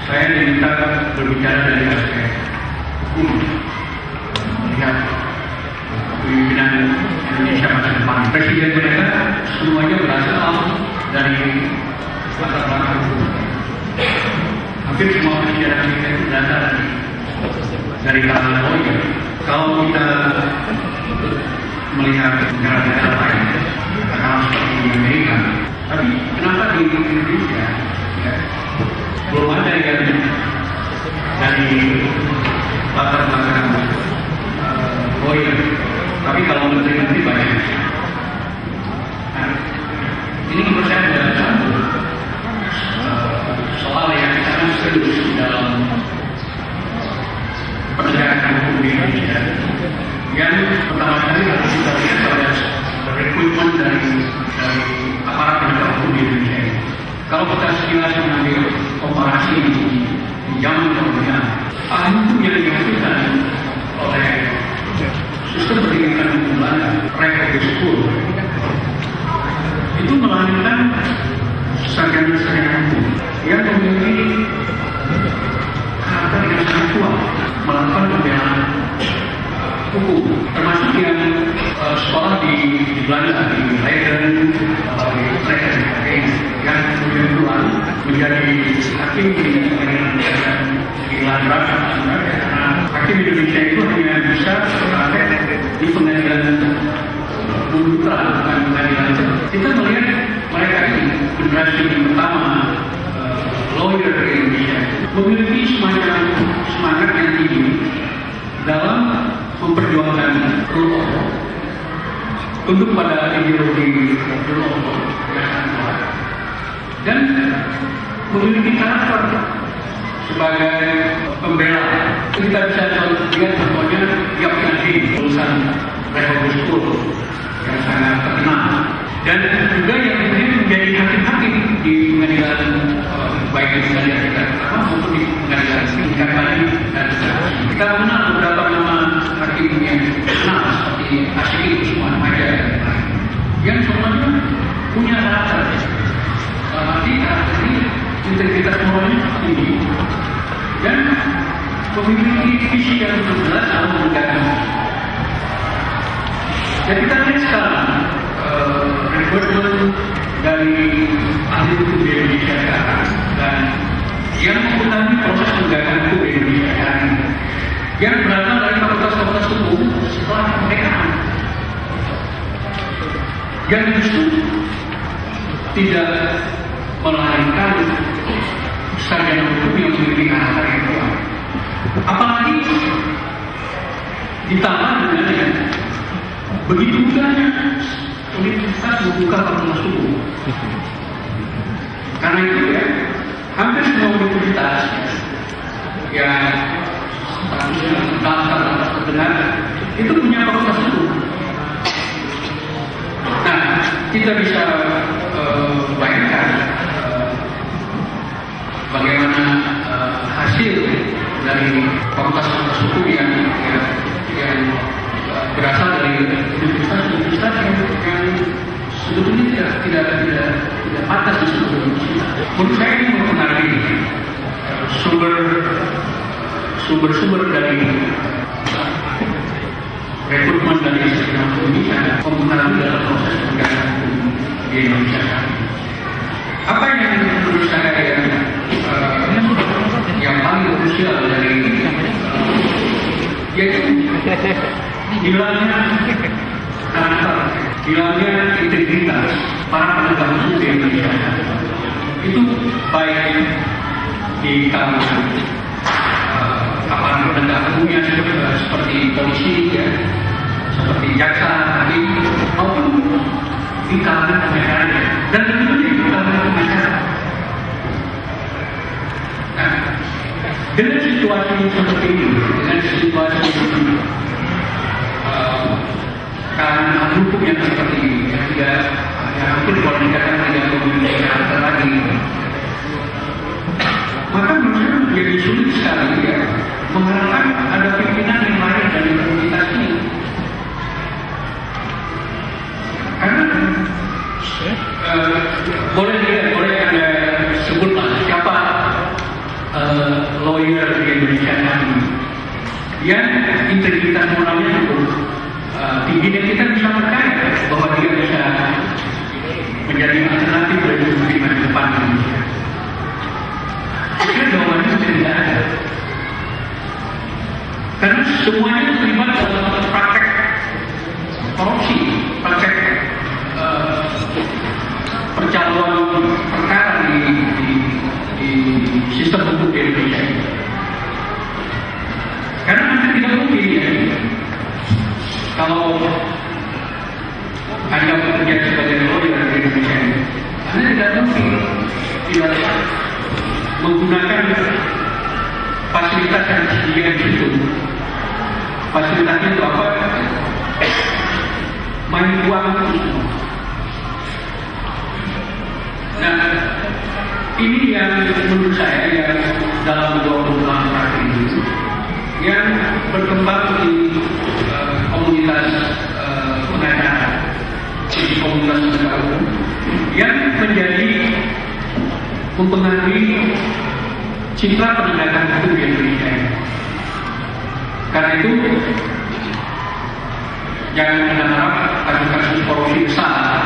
saya diminta berbicara dari aspek hukum, melihat pemimpinan Indonesia masa depan. Presiden mereka semuanya berasal dari latar belakang hukum. Hampir semua presiden Amerika itu berasal dari kalangan lawyer. Kalau kita melihat negara-negara lain, katakanlah seperti di Amerika, tapi kenapa di Indonesia ya, belum ada yang dari latar belakang lawyer, tapi kalau menteri-menteri banyak. Nah, ini menurut saya adalah satu soal yang sangat serius dalam penegakan hukum di Indonesia. Yang pertama kali harus kita lihat pada rekrutmen dari aparat penegak hukum di Indonesia. Kalau kita sekilas mengambil komparasi di zaman kemudian, ahli hukum yang dihasilkan oleh sistem pendidikan hukum Belanda, Republik School, itu melahirkan sarjana-sarjana hukum yang memiliki karakter yang sangat kuat melakukan pembelaan hukum, termasuk yang sekolah di Belanda, di Leiden, di Utrecht dan sebagainya, yang kemudian keluar menjadi hakim di Landrat, karena hakim Indonesia itu hanya bisa berpraktek di pengadilan Bundutra, bukan pengadilan. Kita melihat mereka ini generasi yang pertama lawyer di Indonesia memiliki semacam semangat yang tinggi dalam memperjuangkan rule of law, tunduk pada ideologi rule of law yang sangat kuat, dan memiliki karakter sebagai pembela. Kita bisa lihat contohnya Yogyakarta, lulusan Republik School yang sangat terkenal, dan juga yang kemudian menjadi hakim-hakim di pengadilan baik di pengadilan kita maupun di pengadilan tingkat lain. Dan kita mengenal beberapa nama hakim yang terkenal seperti Asyik Usman Maja yang semuanya punya karakter. Arti karakter ini integritas moralnya tinggi dan memiliki visi yang jelas dalam menegakkan. Dan kita lihat sekarang rekrutmen dari ahli hukum di Indonesia sekarang dan yang mengikuti proses penegakan hukum di Indonesia sekarang yang berasal dari fakultas-fakultas hukum setelah kemerdekaan yang justru tidak melahirkan sarjana hukum yang memiliki karakter yang kuat, apalagi ditambah dengan begitu mudahnya universitas membuka fakultas hukum. Karena itu ya, hampir semua universitas yang statusnya atas terdengar itu punya fakultas hukum. Nah, kita bisa bayangkan bagaimana hasil dari fakultas hukum yang berasal dari universitas yang sebetulnya tidak pantas disebut universitas. Menurut saya ini mempengaruhi sumber dari rekrutmen dari sarjana Indonesia, mempengaruhi dalam proses penegakan hukum di Indonesia. Apa yang menurut saya yang paling krusial dari yaitu hilangnya karakter, hilangnya integritas para penegak hukum di Indonesia. Itu baik di kalangan aparat penegak hukumnya seperti polisi, ya, seperti jaksa, hakim, maupun di kalangan masyarakat dan tentu di kalangan masyarakat. Nah, dengan situasi seperti ini, dengan situasi kalangan hukum yang seperti ini, yang tidak, yang hampir kalau dikatakan tidak memiliki karakter lagi, maka menurut saya menjadi sulit sekali ya mengharapkan ada pimpinan yang lain dari komunitas ini. Karena boleh ada sebutlah siapa lawyer di Indonesia ini yang integritas moralnya cukup tinggi dan kita bisa percaya bahwa dia bisa menjadi alternatif dari masa depan Indonesia. Saya jawabannya tidak ada. Karena semuanya terlibat dalam praktek korupsi, praktek percaloan perkara di sistem hukum di Indonesia. Karena Anda tidak mungkin ya, kalau Anda bekerja sebagai lawyer di Indonesia ini, Anda tidak mungkin tidak menggunakan fasilitas yang disediakan di situ. Fasilitasnya itu apa? Main uang itu. Nah, ini yang menurut saya yang dalam 20 tahun terakhir ini yang berkembang di komunitas pengacara, di komunitas penegak hukum yang menjadi mempengaruhi citra penegakan hukum di Indonesia. Karena itu jangan berharap kasus-kasus korupsi besar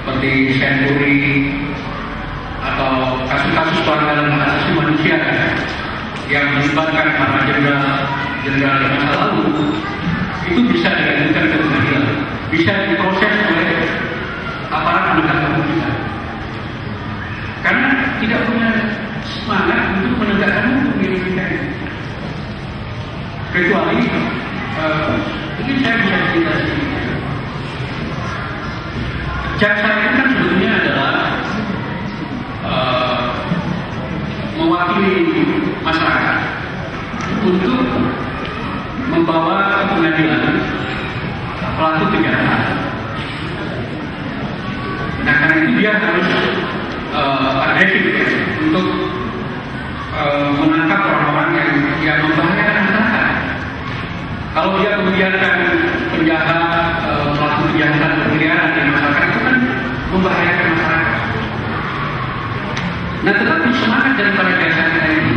seperti Senturi atau kasus-kasus pelanggaran hak asasi manusia yang melibatkan para jenderal di masa lalu itu bisa diajukan ke pengadilan, bisa diproses oleh aparat penegak hukum kita. Karena tidak punya semangat untuk menegakkan hukum di Indonesia ini. Kecuali mungkin saya bisa cerita sedikit. Jaksa itu kan sebetulnya adalah mewakili masyarakat untuk membawa ke pengadilan pelaku kejahatan. Nah, karena itu dia harus agresif untuk menangkap orang-orang yang membahayakan masyarakat. Kalau dia membiarkan penjahat, pelaku kejahatan berkeliaran di masyarakat, itu kan membahayakan masyarakat. Nah, tetapi semangat daripada jaksa kita ini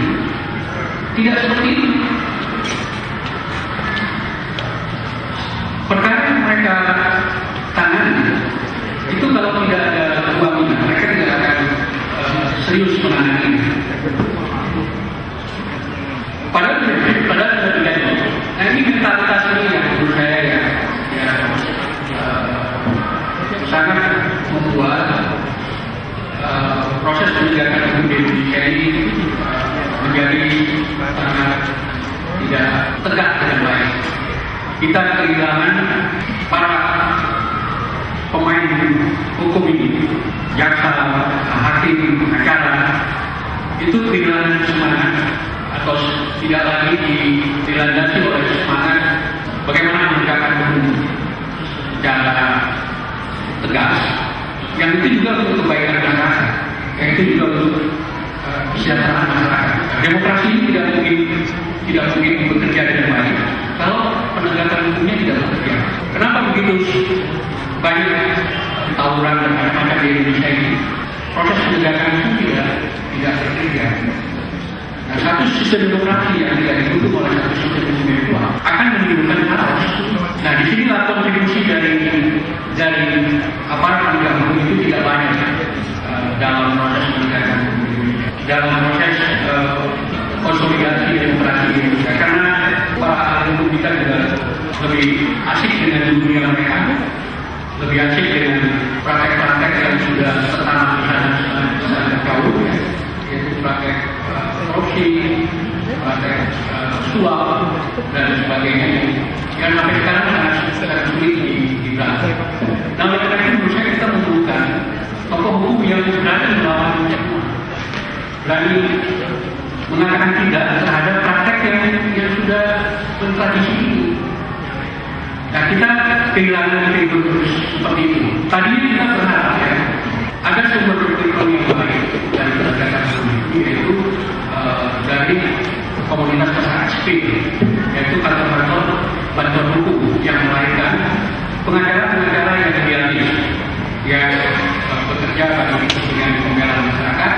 tidak seperti itu. Perkara yang mereka tangani itu kalau tidak ada uangnya, mereka tidak akan serius menangani. Padahal sudah terjadi. Nah, ini mentalitas ini yang menurut saya sangat membuat proses penegakan hukum di Indonesia ini menjadi sangat tidak tegak dengan baik. Kita kehilangan para pemain hukum ini, jaksa, hakim, pengacara, itu kehilangan semangat atau tidak lagi dilandasi oleh semangat bagaimana menegakkan hukum secara tegas. Yang itu juga untuk kebaikan masyarakat, yang itu juga untuk kesejahteraan masyarakat. Demokrasi ini tidak mungkin bekerja dengan baik kalau penegakan hukumnya tidak bekerja. Kenapa begitu banyak tawuran dan macam-macam di Indonesia ini? Proses penegakan hukum tidak bekerja. Nah, satu sistem demokrasi yang tidak didukung oleh satu sistem hukum itu akan menimbulkan chaos. Nah, disinilah kontribusi dari aparat penegak hukum itu tidak banyak dalam proses penegakan hukum Indonesia, dalam proses konsolidasi demokrasi Indonesia. Karena para ahli hukum kita juga lebih asik dengan dunia mereka, lebih asik dengan praktek-praktek yang sudah tertanam di sana jauh, yaitu praktek korupsi, praktek suap dan sebagainya yang sampai sekarang sangat sulit dibahas. Nah, oleh karena itu menurut saya kita membutuhkan tokoh hukum yang berani melawan semua, berani mengatakan tidak terhadap praktek yang sudah bertradisi ini. Nah, kita kehilangan figur seperti itu. Tadinya kita berharap ya, ada sumber figur yang baik dari penegakan hukum ini, yaitu dari komunitas masyarakat sipil, yaitu kantor-kantor bantuan hukum yang melahirkan pengacara-pengacara yang idealis, yang bekerja bagi kepentingan pembelaan masyarakat,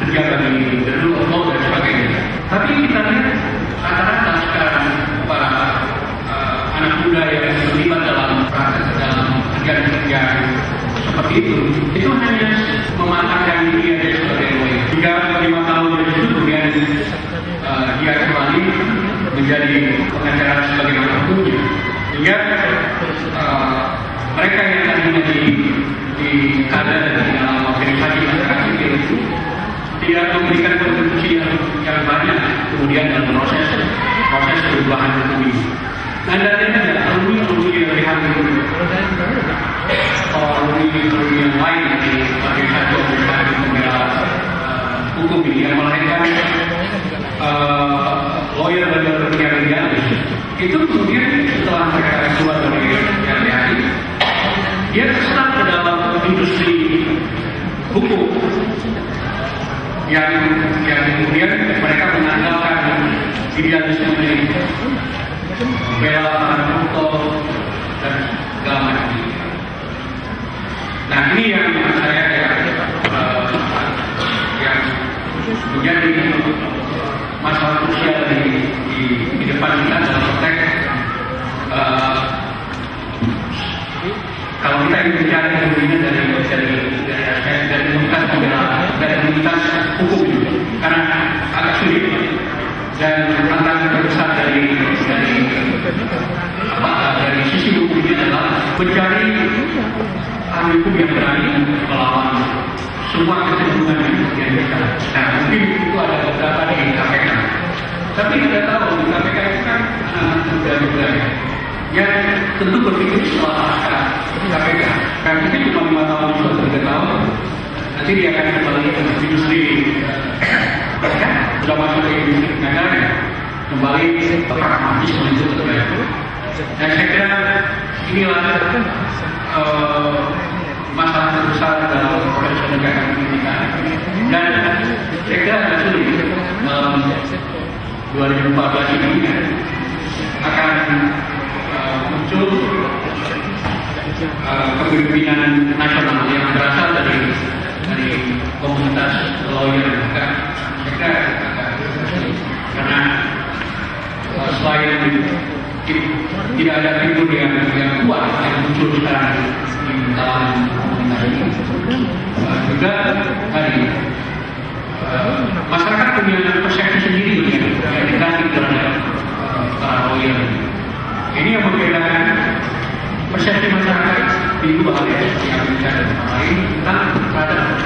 bekerja bagi the rule of law dan sebagainya. seperti itu hanya mematahkan dia sebagai lawyer. Hingga 5 tahun dari itu kemudian dia kembali menjadi pengacara sebagaimana hukumnya. Hingga mereka yang tadinya di kader di dalam organisasi masyarakat sipil itu tidak memberikan kontribusi yang banyak kemudian dalam proses perubahan hukum ini. Nah, dan ada alumni yang diambil alumni yang lain di organisasi pembela hukum ini yang melahirkan lawyer yang itu kemudian setelah mereka keluar dari RPHI, dia tetap ke dalam industri hukum yang kemudian mereka mengandalkan idealisme ini, membela koruptor dan segala macam. Nah, ini yang saya yang menjadi masalah krusial di depan kita dalam konteks kalau kita ingin mencari kemudian dari komunitas pembela dari komunitas hukum itu, karena agak sulit dan tantangan terbesar dari sisi hukum ini adalah mencari ahli hukum yang berani melawan semua kecenderungan yang ada. Nah, mungkin itu ada beberapa di KPK. Tapi kita tahu di KPK itu kan anak-anak muda yang tentu berpikir setelah pasca KPK. Karena mungkin cuma 5 tahun atau 3 tahun, nanti dia akan kembali ke industri, sudah masuk ke industri negara, kembali pragmatis menuju ke itu. Dan saya kira inilah masalah terbesar dalam proses penegakan hukum kita. Dan saya kira agak sulit 2014 ini akan muncul kepemimpinan nasional yang berasal dari komunitas lawyer juga. Saya kira karena selain tidak ada figur yang kuat yang muncul sekarang di dalam komunitas ini, juga tadi masyarakat punya persepsi sendiri yang negatif terhadap para lawyer. Ini yang membedakan persepsi masyarakat di dua hal yang bicara lain tentang terhadap